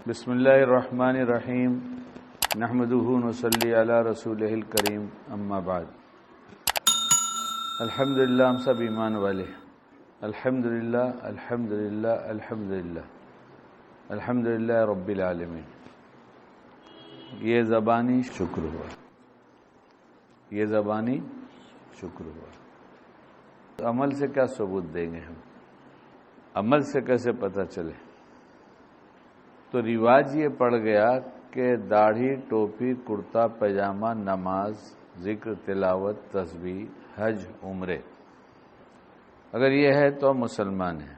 بسم اللہ الرحمن الرحیم نحمدہ ونصلی علی رسولہ الکریم اما بعد۔ الحمدللہ، ہم سب ایمان والے۔ الحمدللہ الحمدللہ الحمدللہ الحمدللہ رب العالمین۔ یہ زبانی شکر ہوا، یہ زبانی شکر ہوا۔ عمل سے کیا ثبوت دیں گے ہم؟ عمل سے کیسے پتہ چلے؟ تو رواج یہ پڑ گیا کہ داڑھی، ٹوپی، کرتا پاجامہ، نماز، ذکر، تلاوت، تسبیح، حج، عمرے، اگر یہ ہے تو ہم مسلمان ہیں۔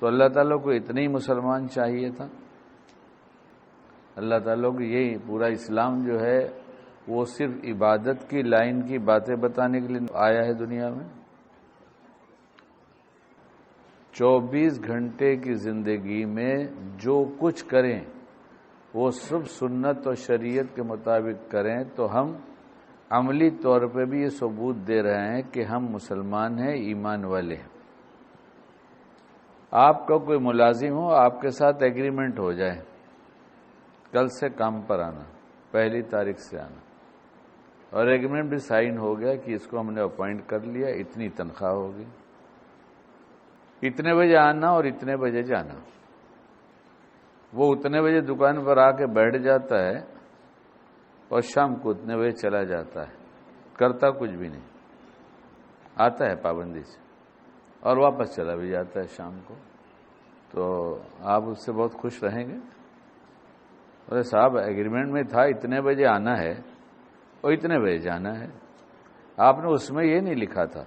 تو اللہ تعالیٰ کو اتنے ہی مسلمان چاہیے تھا؟ اللہ تعالیٰ کو یہی پورا اسلام جو ہے وہ صرف عبادت کی لائن کی باتیں بتانے کے لیے آیا ہے دنیا میں؟ 24 گھنٹے کی زندگی میں جو کچھ کریں وہ سب سنت اور شریعت کے مطابق کریں تو ہم عملی طور پہ بھی یہ ثبوت دے رہے ہیں کہ ہم مسلمان ہیں، ایمان والے ہیں۔ آپ کا کوئی ملازم ہو، آپ کے ساتھ ایگریمنٹ ہو جائے کل سے کام پر آنا، 1 تاریخ سے آنا، اور ایگریمنٹ بھی سائن ہو گیا کہ اس کو ہم نے اپوائنٹ کر لیا، اتنی تنخواہ ہوگی، اتنے بجے آنا اور اتنے بجے جانا۔ وہ اتنے بجے دکان پر آ کے بیٹھ جاتا ہے اور شام کو اتنے بجے چلا جاتا ہے، کرتا کچھ بھی نہیں، آتا ہے پابندی سے اور واپس چلا بھی جاتا ہے شام کو۔ تو آپ اس سے بہت خوش رہیں گے؟ ارے صاحب، ایگریمنٹ میں تھا اتنے بجے آنا ہے اور اتنے بجے جانا ہے، آپ نے اس میں یہ نہیں لکھا تھا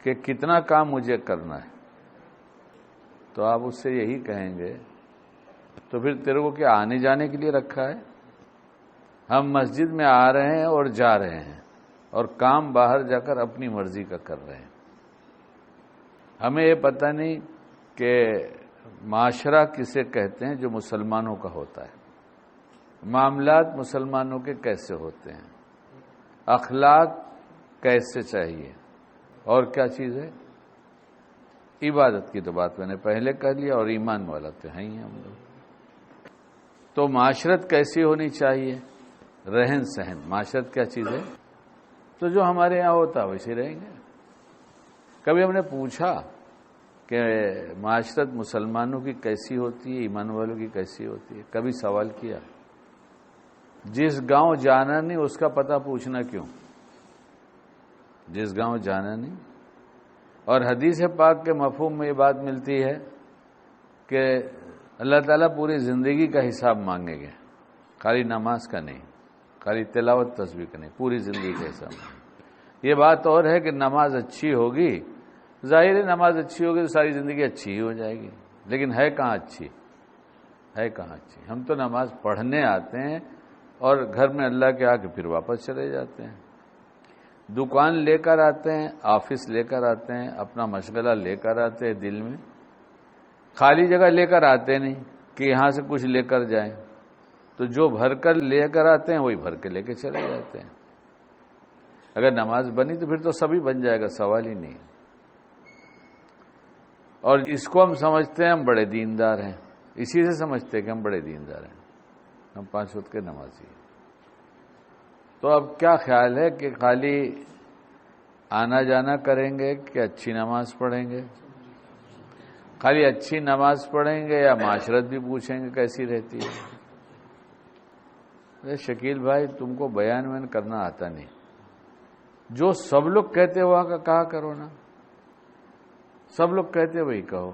کہ کتنا کام مجھے کرنا ہے۔ تو آپ اس سے یہی کہیں گے تو پھر تیرے کو کیا آنے جانے کے لیے رکھا ہے؟ ہم مسجد میں آ رہے ہیں اور جا رہے ہیں اور کام باہر جا کر اپنی مرضی کا کر رہے ہیں۔ ہمیں یہ پتہ نہیں کہ معاشرہ کسے کہتے ہیں جو مسلمانوں کا ہوتا ہے، معاملات مسلمانوں کے کیسے ہوتے ہیں، اخلاق کیسے چاہیے، اور کیا چیز ہے؟ عبادت کی تو بات میں نے پہلے کر لیا، اور ایمان والا تو ہیں ہی ہم لوگ۔ تو معاشرت کیسی ہونی چاہیے؟ رہن سہن۔ معاشرت کیا چیز ہے؟ تو جو ہمارے یہاں ہوتا ویسے رہیں گے۔ کبھی ہم نے پوچھا کہ معاشرت مسلمانوں کی کیسی ہوتی ہے، ایمان والوں کی کیسی ہوتی ہے؟ کبھی سوال کیا؟ جس گاؤں جانا نہیں اس کا پتہ پوچھنا کیوں؟ جس گاؤں جانا نہیں۔ اور حدیث پاک کے مفہوم میں یہ بات ملتی ہے کہ اللہ تعالیٰ پوری زندگی کا حساب مانگیں گے، خالی نماز کا نہیں، خالی تلاوت تسبیح کا نہیں، پوری زندگی کا حساب مانگیں گے۔ یہ بات اور ہے کہ نماز اچھی ہوگی، ظاہر ہے نماز اچھی ہوگی تو ساری زندگی اچھی ہی ہو جائے گی، لیکن ہے کہاں اچھی؟ ہے کہاں اچھی؟ ہم تو نماز پڑھنے آتے ہیں اور گھر میں اللہ کے آ کے پھر واپس چلے جاتے ہیں، دکان لے کر آتے ہیں، آفس لے کر آتے ہیں، اپنا مشغلہ لے کر آتے ہیں، دل میں خالی جگہ لے کر آتے نہیں کہ یہاں سے کچھ لے کر جائیں۔ تو جو بھر کر لے کر آتے ہیں وہی بھر کے لے کے چلے جاتے ہیں۔ اگر نماز بنی تو پھر تو سبھی بن جائے گا، سوال ہی نہیں۔ اور اس کو ہم سمجھتے ہیں ہم بڑے دیندار ہیں، اسی سے سمجھتے ہیں کہ ہم بڑے دیندار ہیں، ہم 5 وقت کے نمازی ہیں۔ تو اب کیا خیال ہے کہ خالی آنا جانا کریں گے کہ اچھی نماز پڑھیں گے؟ خالی اچھی نماز پڑھیں گے یا معاشرت بھی پوچھیں گے کیسی رہتی ہے؟ شکیل بھائی، تم کو بیان وین کرنا آتا نہیں، جو سب لوگ کہتے ہوا کا کہا کرو نا، سب لوگ کہتے وہی کہو،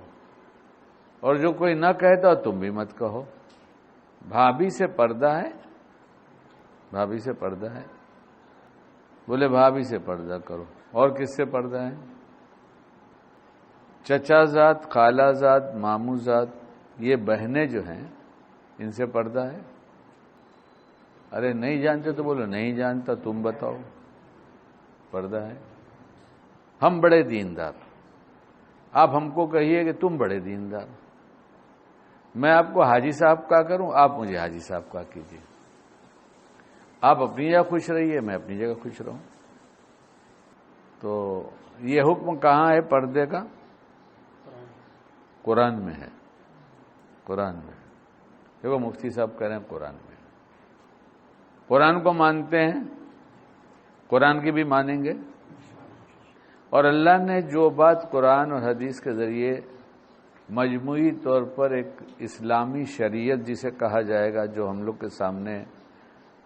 اور جو کوئی نہ کہتا تم بھی مت کہو۔ بھابھی سے پردہ ہے؟ بھابھی سے پردہ ہے؟ بولے بھابھی سے پردہ کرو، اور کس سے پردہ ہے؟ چچا زاد، خالہ زاد، ماموں زاد، یہ بہنیں جو ہیں ان سے پردہ ہے؟ ارے نہیں جانتے تو بولو نہیں جانتا، تم بتاؤ، پردہ ہے؟ ہم بڑے دیندار، آپ ہم کو کہیے کہ تم بڑے دیندار، میں آپ کو حاجی صاحب کا کروں، آپ مجھے حاجی صاحب کا کیجیے، آپ اپنی جگہ خوش رہیے، میں اپنی جگہ خوش رہوں۔ تو یہ حکم کہاں ہے پردے کا؟ قرآن میں ہے۔ قرآن میں. دیکھو مفتی صاحب کہہ رہے ہیں قرآن میں. قرآن کو مانتے ہیں، قرآن کی بھی مانیں گے. اور اللہ نے جو بات قرآن اور حدیث کے ذریعے مجموعی طور پر ایک اسلامی شریعت جسے کہا جائے گا، جو ہم لوگ کے سامنے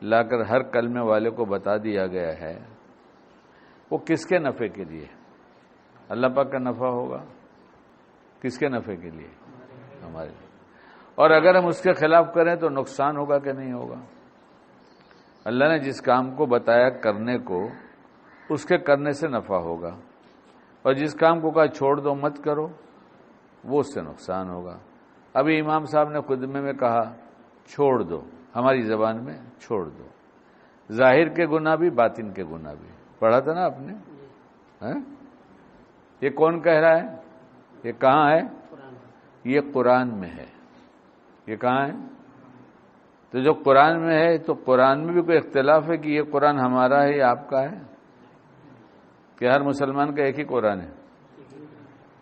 لا کر ہر کلمے والے کو بتا دیا گیا ہے، وہ کس کے نفع کے لیے؟ اللہ پاک کا نفع ہوگا. کس کے نفع کے لیے؟ ہمارے لیے. اور اگر ہم اس کے خلاف کریں تو نقصان ہوگا کہ نہیں ہوگا؟ اللہ نے جس کام کو بتایا کرنے کو، اس کے کرنے سے نفع ہوگا، اور جس کام کو کہا چھوڑ دو مت کرو، وہ اس سے نقصان ہوگا. ابھی امام صاحب نے خطبے میں کہا چھوڑ دو، ہماری زبان میں چھوڑ دو. ظاہر کے گناہ بھی، باطن کے گناہ بھی. پڑھا تھا نا آپ نے؟ یہ کون کہہ رہا ہے؟ یہ کہاں ہے؟ یہ قرآن میں ہے. یہ کہاں ہے؟ تو جو قرآن میں ہے، تو قرآن میں بھی کوئی اختلاف ہے کہ یہ قرآن ہمارا ہے یا آپ کا ہے؟ کہ ہر مسلمان کا ایک ہی قرآن ہے؟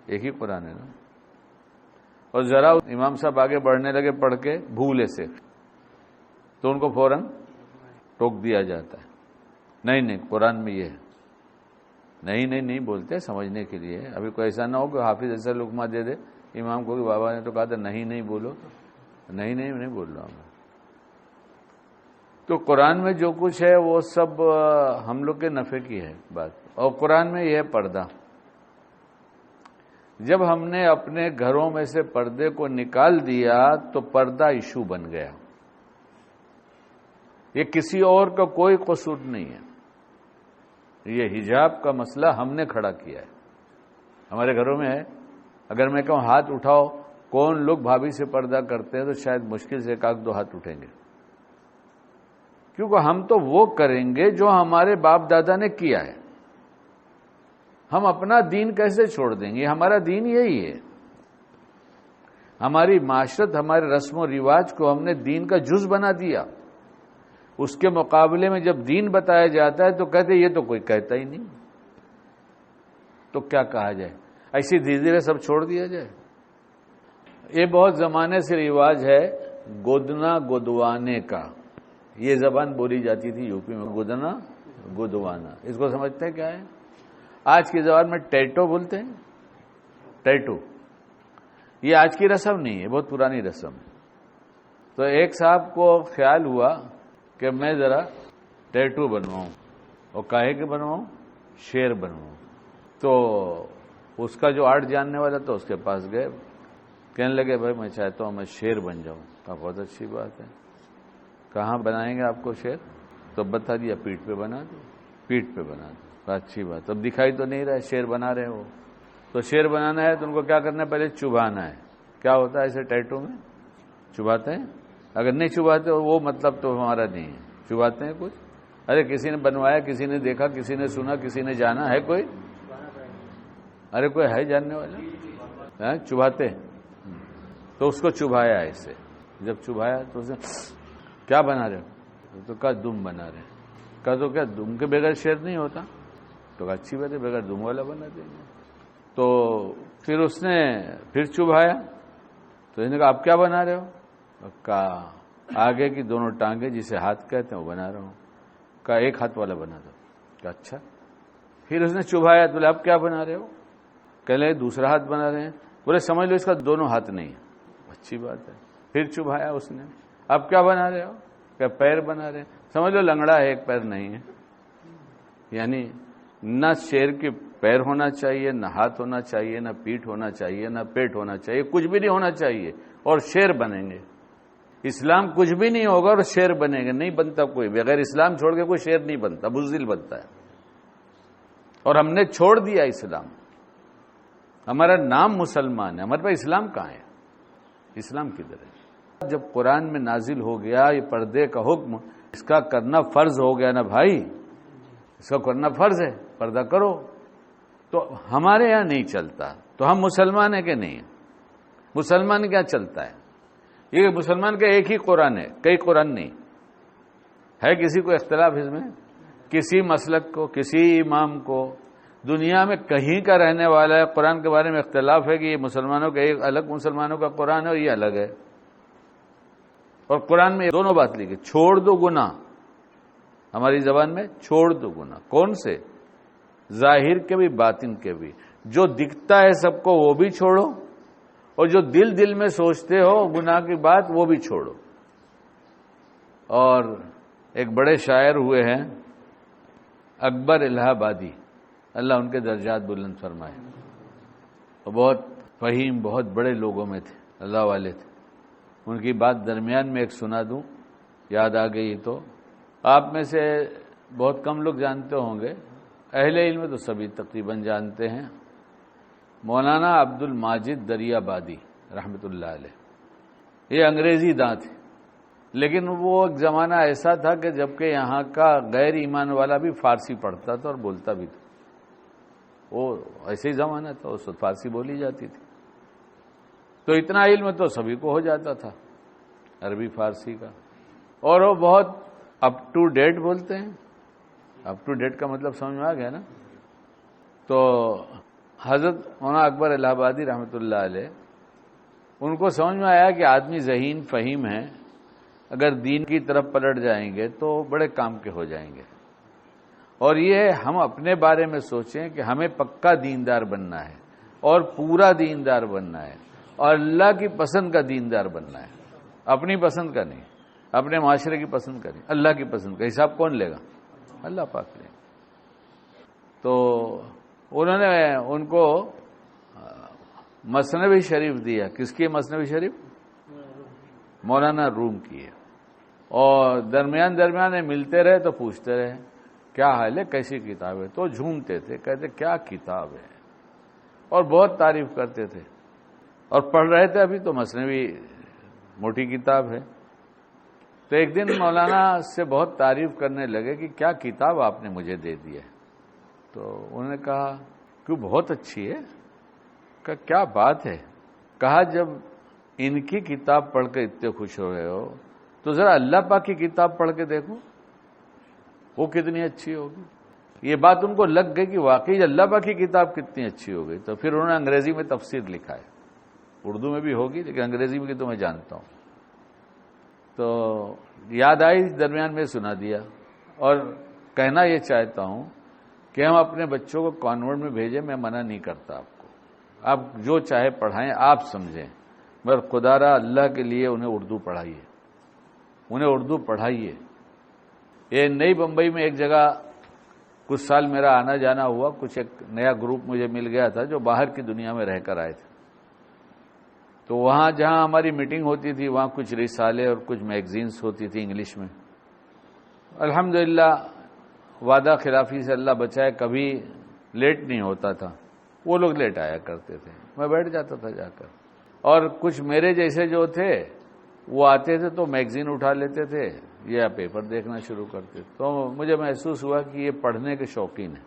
ایک ہی قرآن ہے نا. اور ذرا امام صاحب آگے بڑھنے لگے پڑھ کے بھولے سے، تو ان کو فوراً ٹوک دیا جاتا ہے. نہیں نہیں، قرآن میں یہ ہے. نہیں بولتے سمجھنے کے لیے. ابھی کوئی ایسا نہ ہو کہ حافظ ایسا لقمہ دے دے امام کو کہ بابا نے تو کہا تھا نہیں بولو. نہیں بول رہا ہوں. تو قرآن میں جو کچھ ہے وہ سب ہم لوگ کے نفع کی ہے بات. اور قرآن میں یہ ہے پردہ. جب ہم نے اپنے گھروں میں سے پردے کو نکال دیا تو پردہ ایشو بن گیا. یہ کسی اور کا کوئی قصور نہیں ہے. یہ حجاب کا مسئلہ ہم نے کھڑا کیا ہے. ہمارے گھروں میں ہے. اگر میں کہوں ہاتھ اٹھاؤ کون لوگ بھابھی سے پردہ کرتے ہیں، تو شاید مشکل سے 1-2 ہاتھ اٹھیں گے. کیونکہ ہم تو وہ کریں گے جو ہمارے باپ دادا نے کیا ہے. ہم اپنا دین کیسے چھوڑ دیں گے؟ ہمارا دین یہی ہے. ہماری معاشرت، ہمارے رسم و رواج کو ہم نے دین کا جز بنا دیا. اس کے مقابلے میں جب دین بتایا جاتا ہے تو کہتے یہ تو کوئی کہتا ہی نہیں. تو کیا کہا جائے؟ ایسی دھیرے دھیرے سب چھوڑ دیا جائے. یہ بہت زمانے سے رواج ہے گودنا گودوانے کا. یہ زبان بولی جاتی تھی یو پی میں، گودنا گودوانا. اس کو سمجھتے ہیں کیا ہے؟ آج کی زبان میں ٹیٹو بولتے ہیں. ٹیٹو یہ آج کی رسم نہیں ہے، بہت پرانی رسم ہے. تو ایک صاحب کو خیال ہوا کہ میں ذرا ٹیٹو بنواؤں. اور کاہے کے بنواؤں؟ شیر بنواؤں. تو اس کا جو آرٹ جاننے والا تھا اس کے پاس گئے. کہنے لگے بھائی میں چاہتا ہوں میں شیر بن جاؤں. کہا بہت اچھی بات ہے. کہاں بنائیں گے آپ کو شیر؟ تو بتا دیا پیٹھ پہ بنا دو. پیٹھ پہ بنا دو. اچھی بات. اب دکھائی تو نہیں رہا شیر بنا رہے ہو. تو شیر بنانا ہے تو ان کو کیا کرنا ہے؟ پہلے چبھانا ہے. کیا ہوتا ہے ایسے ٹیٹو میں؟ چبھاتے ہیں. اگر نہیں چبھاتے وہ مطلب تو ہمارا نہیں ہے. چبھاتے ہیں کچھ. ارے کسی نے بنوایا، کسی نے دیکھا، کسی نے سنا، کسی نے جانا ہے کوئی؟ ارے کوئی ہے جاننے والا؟ چبھاتے. تو اس کو چبھایا ایسے. جب چبھایا تو اسے کیا بنا رہے ہو؟ تو کہا دم بنا رہے. کہا تو کیا دم کے بغیر شیر نہیں ہوتا؟ تو کہا اچھی بات ہے بغیر دم والا بنا دیں گے. تو پھر اس نے پھر چبھایا تو اس نے کہا آپ کیا بنا رہے ہو؟ کہا آگے کی دونوں ٹانگیں جسے ہاتھ کہتے ہیں وہ بنا رہا ہوں. کہا ایک ہاتھ والا بنا دو. کہا اچھا. پھر اس نے چبھایا تو بولے آپ کیا بنا رہے ہو؟ کہہ لے دوسرا ہاتھ بنا رہے ہیں. بولے سمجھ لو اس کا دونوں ہاتھ نہیں ہے. اچھی بات ہے. پھر چبھایا اس نے. اب کیا بنا رہے ہو؟ کہ پیر بنا رہے ہیں. سمجھ لو لنگڑا ہے، ایک پیر نہیں ہے. یعنی نہ شیر کے پیر ہونا چاہیے، نہ ہاتھ ہونا چاہیے، نہ پیٹھ ہونا چاہیے، نہ پیٹ ہونا چاہیے، کچھ بھی نہیں ہونا چاہیے. اور شیر بنیں گے. اسلام کچھ بھی نہیں ہوگا اور شیر بنے گا. نہیں بنتا کوئی. بغیر اسلام چھوڑ کے کوئی شیر نہیں بنتا، بزدل بنتا ہے. اور ہم نے چھوڑ دیا اسلام. ہمارا نام مسلمان ہے، ہمارے پاس اسلام کہاں ہے؟ اسلام کدھر ہے؟ جب قرآن میں نازل ہو گیا یہ پردے کا حکم، اس کا کرنا فرض ہو گیا نا بھائی. اس کا کرنا فرض ہے، پردہ کرو. تو ہمارے یہاں نہیں چلتا. تو ہم مسلمان ہیں کہ نہیں؟ مسلمان کیا چلتا ہے؟ یہ مسلمان کا ایک ہی قرآن ہے، کئی قرآن نہیں ہے. کسی کو اختلاف اس میں؟ کسی مسلک کو، کسی امام کو دنیا میں کہیں کا رہنے والا ہے قرآن کے بارے میں اختلاف ہے کہ یہ مسلمانوں کا ایک الگ مسلمانوں کا قرآن ہے اور یہ الگ ہے؟ اور قرآن میں دونوں بات لکھی، چھوڑ دو گناہ، ہماری زبان میں چھوڑ دو گناہ، کون سے؟ ظاہر کے بھی باطن کے بھی، جو دکھتا ہے سب کو وہ بھی چھوڑو، اور جو دل میں سوچتے ہو گناہ کی بات وہ بھی چھوڑو۔ اور ایک بڑے شاعر ہوئے ہیں اکبر الہ آبادی، اللہ ان کے درجات بلند فرمائے، اور بہت فہیم، بہت بڑے لوگوں میں تھے، اللہ والے تھے۔ ان کی بات درمیان میں ایک سنا دوں، یاد آ گئی تو۔ آپ میں سے بہت کم لوگ جانتے ہوں گے، اہل علم تو سبھی تقریباً جانتے ہیں، مولانا عبد الماجد دریابادی رحمۃ اللہ علیہ، یہ انگریزی داں تھے، لیکن وہ ایک زمانہ ایسا تھا کہ جبکہ یہاں کا غیر ایمان والا بھی فارسی پڑھتا تھا اور بولتا بھی تھا، وہ ایسے ہی زمانہ تھا، اس وقت فارسی بولی جاتی تھی، تو اتنا علم تو سبھی کو ہو جاتا تھا عربی فارسی کا، اور وہ بہت اپ ٹو ڈیٹ بولتے ہیں۔ اپ ٹو ڈیٹ کا مطلب سمجھ میں آ گیا نا؟ تو حضرت مولانا اکبر الہ آبادی رحمۃ اللہ علیہ، ان کو سمجھ میں آیا کہ آدمی ذہین فہیم ہے، اگر دین کی طرف پلٹ جائیں گے تو بڑے کام کے ہو جائیں گے، اور یہ ہم اپنے بارے میں سوچیں کہ ہمیں پکا دیندار بننا ہے اور پورا دیندار بننا ہے اور اللہ کی پسند کا دیندار بننا ہے، اپنی پسند کا نہیں، اپنے معاشرے کی پسند کا نہیں، اللہ کی پسند کا۔ حساب کون لے گا؟ اللہ پاک لے گا۔ تو انہوں نے ان کو مثنوی شریف دیا۔ کس کی مثنوی شریف؟ مولانا روم کی ہے، اور درمیان میں ملتے رہے تو پوچھتے رہے کیا حال ہے، کیسی کتاب ہے، تو جھومتے تھے، کہتے کیا کتاب ہے، اور بہت تعریف کرتے تھے، اور پڑھ رہے تھے ابھی تو مثنوی موٹی کتاب ہے۔ تو ایک دن مولانا سے بہت تعریف کرنے لگے کہ کیا کتاب آپ نے مجھے دے دی ہے، تو انہوں نے کہا کیوں بہت اچھی ہے، کہا کیا بات ہے، کہا جب ان کی کتاب پڑھ کے اتنے خوش ہو رہے ہو تو ذرا اللہ پاک کی کتاب پڑھ کے دیکھو وہ کتنی اچھی ہوگی۔ یہ بات ان کو لگ گئی کہ واقعی اللہ پاک کی کتاب کتنی اچھی ہو گئی، تو پھر انہوں نے انگریزی میں تفسیر لکھا ہے، اردو میں بھی ہوگی لیکن انگریزی میں کی تو میں جانتا ہوں، تو یاد آئی درمیان میں سنا دیا۔ اور کہنا یہ چاہتا ہوں کہ ہم اپنے بچوں کو کانوینٹ میں بھیجیں، میں منع نہیں کرتا آپ کو، آپ جو چاہے پڑھائیں، آپ سمجھیں، مگر خدا را اللہ کے لیے انہیں اردو پڑھائیے، انہیں اردو پڑھائیے۔ یہ نئی بمبئی میں ایک جگہ کچھ سال میرا آنا جانا ہوا، کچھ ایک نیا گروپ مجھے مل گیا تھا جو باہر کی دنیا میں رہ کر آئے تھے، تو وہاں جہاں ہماری میٹنگ ہوتی تھی وہاں کچھ رسالے اور کچھ میگزینس ہوتی تھی انگلش میں۔ الحمدللہ وعدہ خلافی سے اللہ بچائے کبھی لیٹ نہیں ہوتا تھا، وہ لوگ لیٹ آیا کرتے تھے، میں بیٹھ جاتا تھا جا کر، اور کچھ میرے جیسے جو تھے وہ آتے تھے تو میگزین اٹھا لیتے تھے یا پیپر دیکھنا شروع کرتے، تو مجھے محسوس ہوا کہ یہ پڑھنے کے شوقین ہیں،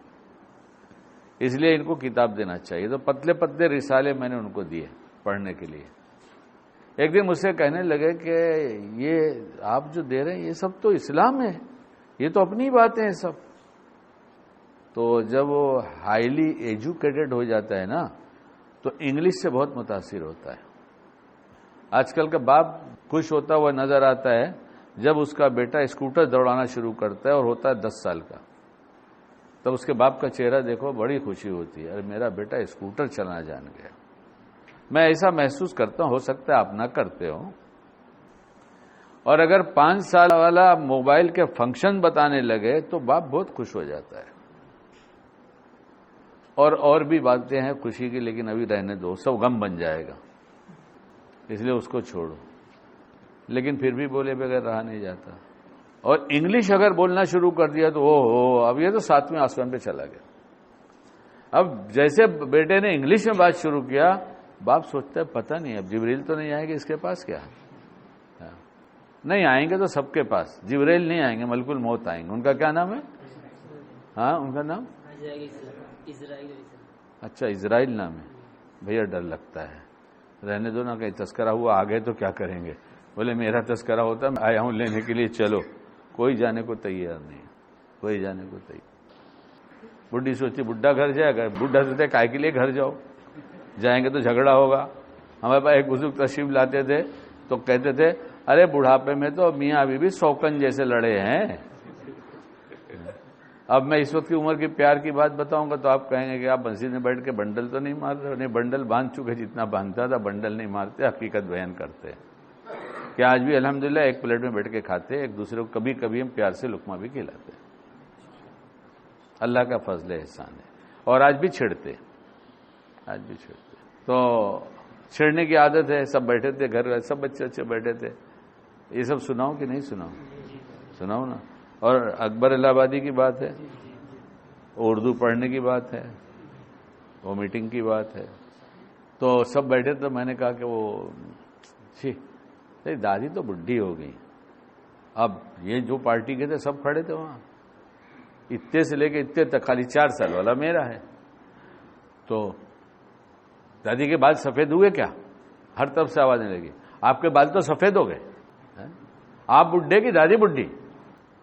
اس لیے ان کو کتاب دینا چاہیے، تو پتلے پتلے رسالے میں نے ان کو دیے پڑھنے کے لیے۔ ایک دن مجھ سے کہنے لگے کہ یہ آپ جو دے رہے ہیں یہ سب تو اسلام ہے، یہ تو اپنی باتیں ہیں سب۔ تو جب وہ ہائیلی ایجوکیٹڈ ہو جاتا ہے نا تو انگلش سے بہت متاثر ہوتا ہے۔ آج کل کا باپ خوش ہوتا ہوا نظر آتا ہے جب اس کا بیٹا اسکوٹر دوڑانا شروع کرتا ہے اور ہوتا ہے 10 سال کا، تب اس کے باپ کا چہرہ دیکھو بڑی خوشی ہوتی ہے، ارے میرا بیٹا اسکوٹر چلانا جان گیا۔ میں ایسا محسوس کرتا ہوں، ہو سکتا ہے آپ نہ کرتے ہو، اور اگر 5 سال والا موبائل کے فنکشن بتانے لگے تو باپ بہت خوش ہو جاتا ہے۔ اور بھی باتیں ہیں خوشی کی، لیکن ابھی رہنے دو، سب غم بن جائے گا، اس لیے اس کو چھوڑو۔ لیکن پھر بھی بولے بغیر رہا نہیں جاتا، اور انگلش اگر بولنا شروع کر دیا تو اب یہ تو 7ویں آسمان پہ چلا گیا۔ اب جیسے بیٹے نے انگلش میں بات شروع کیا، باپ سوچتا ہے پتہ نہیں اب جبریل تو نہیں آئیں گے اس کے پاس، کیا نہیں آئیں گے تو سب کے پاس، جبریل نہیں آئیں گے، ملک الموت آئیں گے۔ ان کا کیا نام ہے؟ ہاں ان کا نام اچھا اسرائیل نام ہے، بھیا ڈر لگتا ہے، رہنے دو نا، کہیں تذکرہ ہوا آگے تو کیا کریں گے۔ بولے میرا تذکرہ ہوتا میں آیا ہوں لینے کے لیے، چلو۔ کوئی جانے کو تیار نہیں، کوئی جانے کو تیار۔ بڈھی سوچتی بڈھا گھر جائے گا، بڈھا سوچتے کائے کے لیے گھر جاؤ، جائیں گے تو جھگڑا ہوگا۔ ہمارے پاس ایک بزرگ تشریف لاتے تھے تو کہتے تھے ارے بڑھاپے میں تو میاں ابھی بھی سوکن جیسے لڑے ہیں. اب میں اس وقت کی عمر کی پیار کی بات بتاؤں گا تو آپ کہیں گے کہ آپ مسجد میں بیٹھ کے بنڈل تو نہیں مار رہے. نہیں، بنڈل باندھ چکے، جتنا باندھتا تھا بنڈل نہیں مارتے، حقیقت بیان کرتے کہ آج بھی الحمدللہ ایک پلیٹ میں بیٹھ کے کھاتے، ایک دوسرے کو کبھی کبھی ہم پیار سے لقمہ بھی کھلاتے. اللہ کا فضل احسان ہے. اور آج بھی چھڑتے. تو چھڑنے کی عادت ہے. سب بیٹھے تھے گھر، سب بچے اچھے بیٹھے تھے. یہ سب سناؤں کہ نہیں سناؤں؟ سناؤں نا. اور اکبر الہ آبادی کی بات ہے، اردو پڑھنے کی بات ہے، وہ میٹنگ کی بات ہے. تو سب بیٹھے تھے. میں نے کہا کہ وہ دادی تو بڈھی ہو گئی. اب یہ جو پارٹی کے تھے سب کھڑے تھے وہاں، اتنے سے لے کے اتنے تک، خالی 4 سال والا میرا ہے. تو دادی کے بال سفید ہوئے کیا؟ ہر طرف سے آوازیں لگی، آپ کے بال تو سفید ہو گئے، آپ بڈھے کی دادی بڈھی.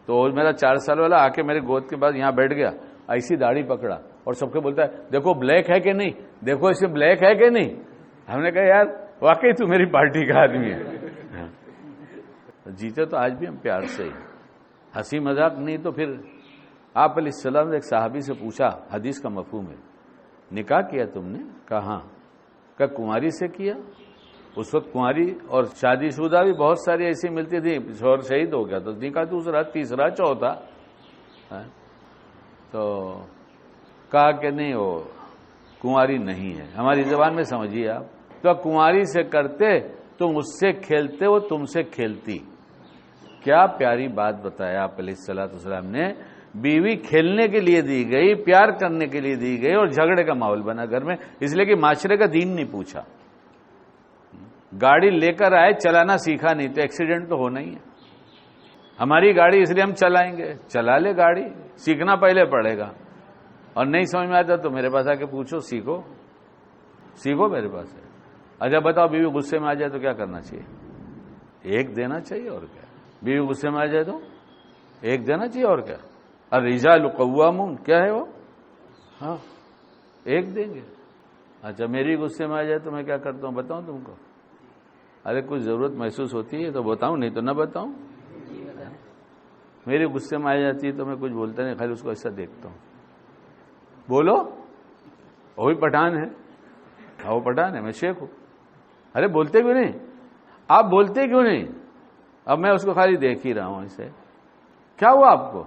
تو میرا 4 سال والا آ کے میرے گود کے بعد یہاں بیٹھ گیا، ایسی داڑھی پکڑا اور سب کو بولتا ہے دیکھو بلیک ہے کہ نہیں، دیکھو اس میں بلیک ہے کہ نہیں. ہم نے کہا یار واقعی تو میری پارٹی کا آدمی ہے. جیتے تو آج بھی ہم پیار سے ہی، ہنسی مذاق نہیں. تو پھر آپ علیہ السلام نے ایک صحابی سے پوچھا، حدیث کا مفہوم ہے، نکاح کیا تم نے؟ کہا ہاں. کہا کنواری سے کیا؟ اس وقت کنواری اور شادی شدہ بھی بہت ساری ایسی ملتی تھی. شوہر شہید ہو گیا تو نکاح دوسرا، تیسرا، چوتھا. تو کہا کہ نہیں، وہ کنواری نہیں ہے. ہماری زبان میں سمجھیے آپ. تو کنواری سے کرتے، تم اس سے کھیلتے، وہ تم سے کھیلتی. کیا پیاری بات بتایا آپ علیہ الصلوۃ والسلام نے. بیوی کھیلنے کے لیے دی گئی، پیار کرنے کے لیے دی گئی، اور جھگڑے کا ماحول بنا گھر میں، اس لیے کہ معاشرے کا دین نہیں پوچھا. گاڑی لے کر آئے، چلانا سیکھا نہیں تو ایکسیڈنٹ تو ہونا ہی ہے. ہماری گاڑی اس لیے ہم چلائیں گے، چلا لے گاڑی، سیکھنا پہلے پڑے گا. اور نہیں سمجھ میں آتا تو میرے پاس آ کے پوچھو، سیکھو میرے پاس ہے. اچھا بتاؤ، بیوی غصے میں آ جائے تو کیا کرنا چاہیے؟ ایک دینا چاہیے، اور کیا. بیوی غصے میں آ جائے تو ایک دینا چاہیے، اور کیا. الرجال قوامون، کیا ہے وہ؟ ہاں، ایک دیں گے. اچھا میری غصے میں آ جائے تو میں کیا کرتا ہوں بتاؤں تم کو؟ ارے کچھ ضرورت محسوس ہوتی ہے تو بتاؤں، نہیں تو نہ بتاؤں. میری غصے میں آ جاتی ہے تو میں کچھ بولتا نہیں، خالی اس کو ایسا دیکھتا ہوں. بولو، وہی پٹھان ہے، وہ پٹھان ہے، میں شیخ ہوں. ارے بولتے کیوں نہیں؟ آپ بولتے کیوں نہیں؟ اب میں اس کو خالی دیکھ ہی رہا ہوں ایسے. کیا ہوا آپ کو؟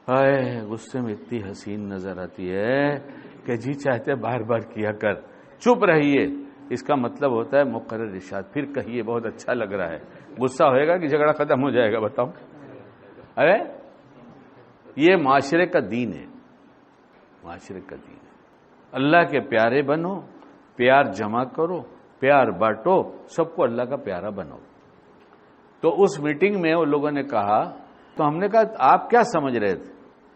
اے غصے میں اتنی حسین نظر آتی ہے کہ جی چاہتے بار بار کیا کر. چپ رہیے، اس کا مطلب ہوتا ہے مقرر ارشاد. پھر کہیے بہت اچھا لگ رہا ہے. غصہ ہوئے گا کہ جھگڑا ختم ہو جائے گا؟ بتاؤ. ارے یہ معاشرے کا دین ہے، معاشرے کا دین ہے. اللہ کے پیارے بنو، پیار جمع کرو، پیار بانٹو، سب کو اللہ کا پیارا بناؤ. تو اس میٹنگ میں وہ لوگوں نے کہا، تو ہم نے کہا آپ کیا سمجھ رہے تھے؟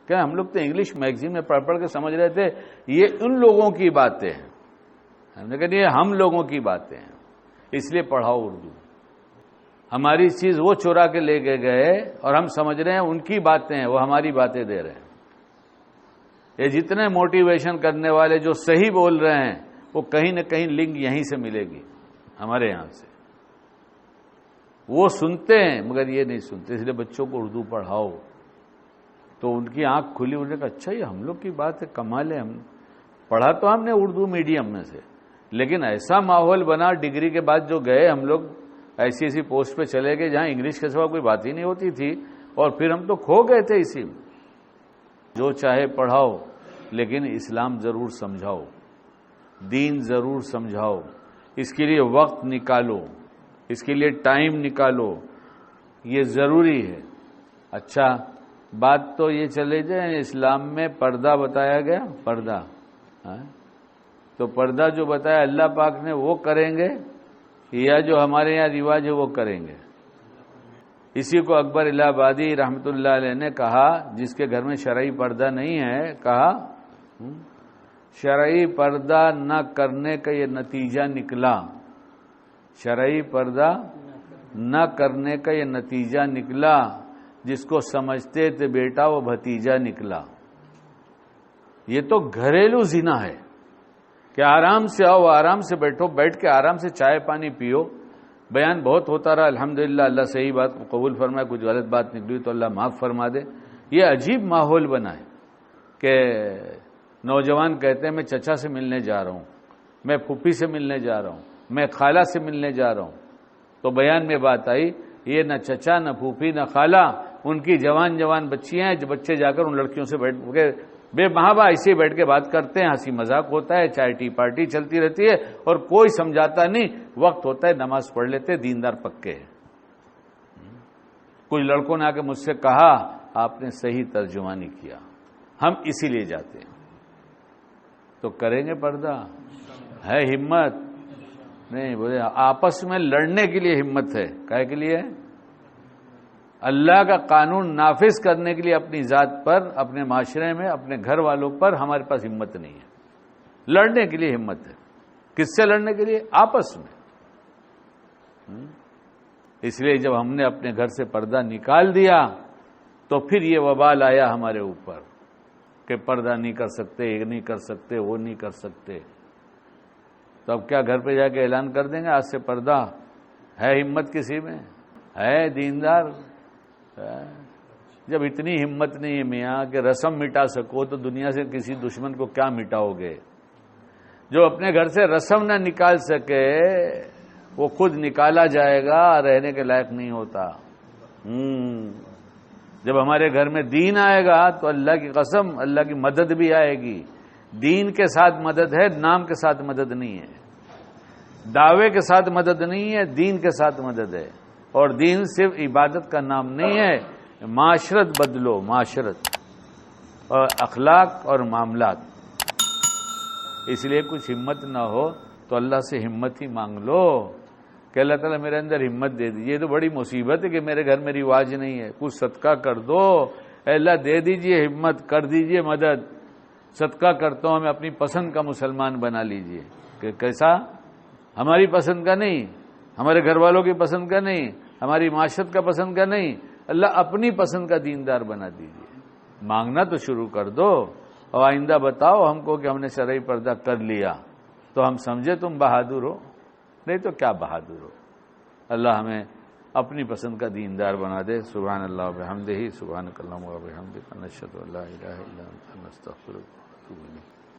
کہ ہم لوگ تو انگلش میگزین میں پڑھ کے سمجھ رہے تھے یہ ان لوگوں کی باتیں ہیں. ہم نے کہا یہ ہم لوگوں کی باتیں ہیں، اس لیے پڑھاؤ اردو. ہماری چیز وہ چورا کے لے کے گئے اور ہم سمجھ رہے ہیں ان کی باتیں ہیں، وہ ہماری باتیں دے رہے ہیں. یہ جتنے موٹیویشن کرنے والے جو صحیح بول رہے ہیں وہ کہیں نہ کہیں لنک یہیں سے ملے گی، ہمارے یہاں سے. وہ سنتے ہیں مگر یہ نہیں سنتے، اس لیے بچوں کو اردو پڑھاؤ. تو ان کی آنکھ کھلی، انہوں نے کہا اچھا یہ ہم لوگ کی بات ہے، کمال ہے. ہم پڑھا تو ہم نے اردو میڈیم میں سے، لیکن ایسا ماحول بنا، ڈگری کے بعد جو گئے ہم لوگ ایسی ایسی پوسٹ پہ چلے گئے جہاں انگلش کے سوا کوئی بات ہی نہیں ہوتی تھی، اور پھر ہم تو کھو گئے تھے اسی میں. جو چاہے پڑھاؤ لیکن اسلام ضرور سمجھاؤ، دین ضرور سمجھاؤ. اس کے لیے وقت نکالو، اس کے لیے ٹائم نکالو، یہ ضروری ہے. اچھا بات تو یہ چلے جائیں، اسلام میں پردہ بتایا گیا، پردہ. تو پردہ جو بتایا اللہ پاک نے وہ کریں گے یا جو ہمارے یہاں رواج ہے وہ کریں گے؟ اسی کو اکبر الہ آبادی رحمۃ اللہ علیہ نے کہا، جس کے گھر میں شرعی پردہ نہیں ہے، کہا شرعی پردہ نہ کرنے کا یہ نتیجہ نکلا، شرعی پردہ نہ کرنے کا یہ نتیجہ نکلا، جس کو سمجھتے تھے بیٹا وہ بھتیجا نکلا. یہ تو گھریلو زنا ہے کہ آرام سے آؤ، آرام سے بیٹھو، بیٹھ کے آرام سے چائے پانی پیو، بیان بہت ہوتا رہا، الحمدللہ اللہ صحیح بات کو قبول فرمائے، کچھ غلط بات نکلی تو اللہ معاف فرما دے۔ یہ عجیب ماحول بنا ہے کہ نوجوان کہتے ہیں میں چچا سے ملنے جا رہا ہوں، میں پھوپھی سے ملنے جا رہا ہوں، میں خالہ سے ملنے جا رہا ہوں۔ تو بیان میں بات آئی یہ نہ چچا نہ پھوپھی نہ خالہ، ان کی جوان بچیاں ہیں، جو بچے جا کر ان لڑکیوں سے بیٹھ کے بے محابہ ایسے بیٹھ کے بات کرتے ہیں، ہنسی مذاق ہوتا ہے، چائے ٹی پارٹی چلتی رہتی ہے اور کوئی سمجھاتا نہیں، وقت ہوتا ہے نماز پڑھ لیتے، دیندار پکے ہیں۔ کچھ لڑکوں نے آ کے مجھ سے کہا آپ نے صحیح ترجمہ نہیں کیا، ہم اسی لیے جاتے ہیں۔ تو کریں گے پردہ؟ ہے ہمت؟ نہیں، بولے آپس میں لڑنے کے لیے ہمت ہے، کہے کے لیے اللہ کا قانون نافذ کرنے کے لیے اپنی ذات پر، اپنے معاشرے میں، اپنے گھر والوں پر ہمارے پاس ہمت نہیں ہے۔ لڑنے کے لیے ہمت ہے، کس سے لڑنے کے لیے؟ آپس میں۔ اس لیے جب ہم نے اپنے گھر سے پردہ نکال دیا تو پھر یہ وبال آیا ہمارے اوپر کہ پردہ نہیں کر سکتے، یہ نہیں کر سکتے، وہ نہیں کر سکتے۔ تو اب کیا گھر پہ جا کے اعلان کر دیں گے آج سے پردہ؟ ہے ہمت کسی میں؟ ہے دیندار؟ جب اتنی ہمت نہیں ہے میاں کہ رسم مٹا سکو تو دنیا سے کسی دشمن کو کیا مٹاؤ گے؟ جو اپنے گھر سے رسم نہ نکال سکے وہ خود نکالا جائے گا، رہنے کے لائق نہیں ہوتا۔ جب ہمارے گھر میں دین آئے گا تو اللہ کی قسم اللہ کی مدد بھی آئے گی۔ دین کے ساتھ مدد ہے، نام کے ساتھ مدد نہیں ہے، دعوے کے ساتھ مدد نہیں ہے، دین کے ساتھ مدد ہے۔ اور دین صرف عبادت کا نام نہیں ہے، معاشرت بدلو، معاشرت اور اخلاق اور معاملات۔ اس لیے کچھ ہمت نہ ہو تو اللہ سے ہمت ہی مانگ لو کہ اللہ تعالیٰ میرے اندر ہمت دے دیجیے۔ یہ تو بڑی مصیبت ہے کہ میرے گھر میں رواج نہیں ہے، کچھ صدقہ کر دو، اے اللہ دے دیجیے ہمت، کر دیجیے مدد، صدقہ کرتا ہوں، ہمیں اپنی پسند کا مسلمان بنا لیجیے۔ کہ کیسا؟ ہماری پسند کا نہیں، ہمارے گھر والوں کی پسند کا نہیں، ہماری معاشرت کا پسند کا نہیں، اللہ اپنی پسند کا دیندار بنا دیجیے۔ مانگنا تو شروع کر دو، اور آئندہ بتاؤ ہم کو کہ ہم نے شرعی پردہ کر لیا تو ہم سمجھے تم بہادر ہو، نہیں تو کیا بہادر ہو۔ اللہ ہمیں اپنی پسند کا دیندار بنا دے۔ سبحان اللہ و بحمدہ، سبحانک اللہم و بحمدک، نشہد ان لا الہ الا انت، نستغفرک و نتوب الیک۔